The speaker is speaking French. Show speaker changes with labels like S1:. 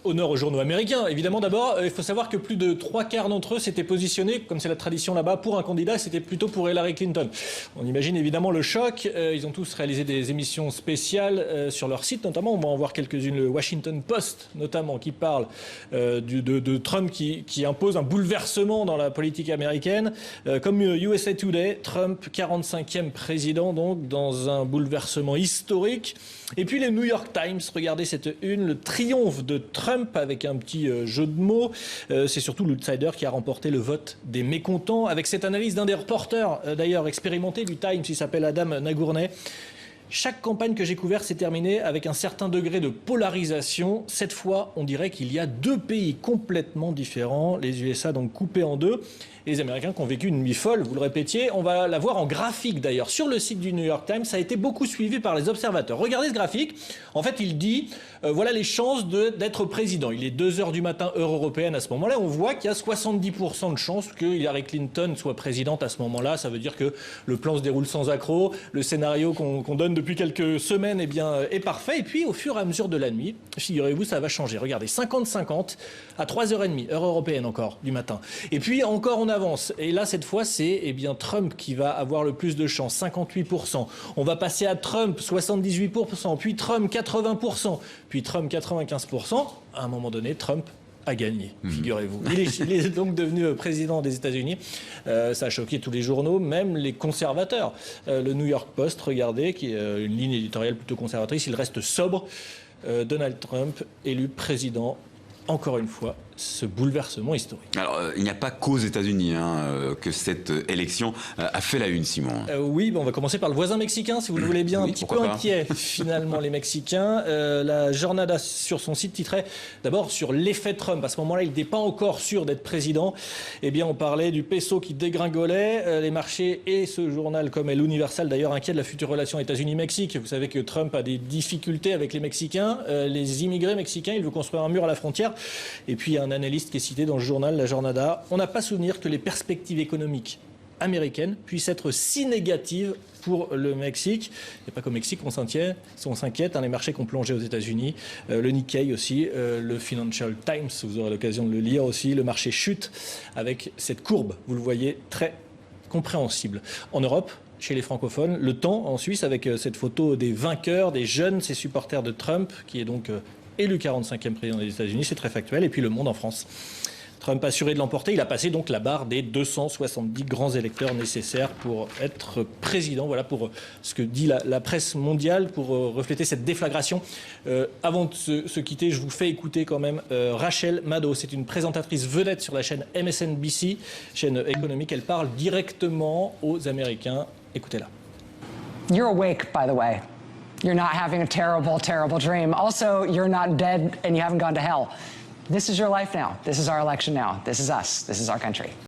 S1: honneur aux journaux américains. Évidemment, d'abord, il faut savoir que plus de 3/4 d'entre eux s'étaient positionnés, comme c'est la tradition là-bas, pour un candidat. C'était plutôt pour Hillary Clinton. On imagine évidemment le choc. Ils ont tous réalisé des émissions spéciales sur leur site, notamment. On va en voir quelques-unes. Le Washington Post, notamment, qui parle de Trump qui impose un bouleversement dans la politique américaine. Comme USA Today, Trump, 45e président, donc, dans un bouleversement historique. Et puis les New York Times, regardez cette une, le triomphe de Trump avec un petit jeu de mots. C'est surtout l'outsider qui a remporté le vote des mécontents. Avec cette analyse d'un des reporters, d'ailleurs expérimenté du Times, il s'appelle Adam Nagourney. Chaque campagne que j'ai couverte s'est terminée avec un certain degré de polarisation. Cette fois, on dirait qu'il y a deux pays complètement différents. Les USA donc coupés en deux. Et les Américains qui ont vécu une nuit folle, vous le répétiez. On va la voir en graphique d'ailleurs. Sur le site du New York Times, ça a été beaucoup suivi par les observateurs. Regardez ce graphique. En fait, il dit, voilà les chances d'être président. Il est 2 heures du matin, heure européenne à ce moment-là. On voit qu'il y a 70% de chances que Hillary Clinton soit présidente à ce moment-là. Ça veut dire que le plan se déroule sans accroc. Le scénario qu'on donne depuis quelques semaines est parfait. Et puis, au fur et à mesure de la nuit, figurez-vous, ça va changer. Regardez, 50-50 à 3h30, heure européenne encore, du matin. Et puis, encore, on avance. Et là, cette fois, c'est Trump qui va avoir le plus de chances, 58%. On va passer à Trump, 78%. Puis Trump, 80%. Puis Trump, 95%. À un moment donné, Trump a gagné, figurez-vous. Il est donc devenu président des États-Unis. Ça a choqué tous les journaux, même les conservateurs. Le New York Post, regardez, qui est une ligne éditoriale plutôt conservatrice, il reste sobre. Donald Trump, élu président, encore une fois, ce bouleversement historique.
S2: Alors, il n'y a pas qu'aux États-Unis que cette élection a fait la une, Simon.
S1: Oui, on va commencer par le voisin mexicain, si vous le voulez bien.
S2: Oui,
S1: un petit peu inquiet, finalement, les Mexicains. La Jornada, sur son site, titrait d'abord sur l'effet Trump. À ce moment-là, il n'était pas encore sûr d'être président. Eh bien, on parlait du peso qui dégringolait. Les marchés et ce journal, comme l'Universal, d'ailleurs, inquiet de la future relation États-Unis-Mexique. Vous savez que Trump a des difficultés avec les Mexicains. Les immigrés mexicains, il veut construire un mur à la frontière. Et puis, un analyste qui est cité dans le journal La Jornada. On n'a pas souvenir que les perspectives économiques américaines puissent être si négatives pour le Mexique. Et pas qu'au Mexique, on s'inquiète. Les marchés qui ont plongé aux États-Unis, le Nikkei aussi, le Financial Times, vous aurez l'occasion de le lire aussi. Le marché chute avec cette courbe, vous le voyez, très compréhensible. En Europe, chez les francophones, Le Temps en Suisse avec cette photo des vainqueurs, des jeunes, ces supporters de Trump, qui est donc élu 45e président des États-Unis, c'est très factuel. Et puis Le Monde en France. Trump assuré de l'emporter, il a passé donc la barre des 270 grands électeurs nécessaires pour être président. Voilà pour ce que dit la presse mondiale, pour refléter cette déflagration. Avant de se quitter, je vous fais écouter quand même Rachel Maddow. C'est une présentatrice vedette sur la chaîne MSNBC, chaîne économique. Elle parle directement aux Américains. Écoutez-la.
S3: You're awake, by the way. You're not having a terrible, terrible dream. Also, you're not dead and you haven't gone to hell. This is your life now. This is our election now. This is us. This is our country.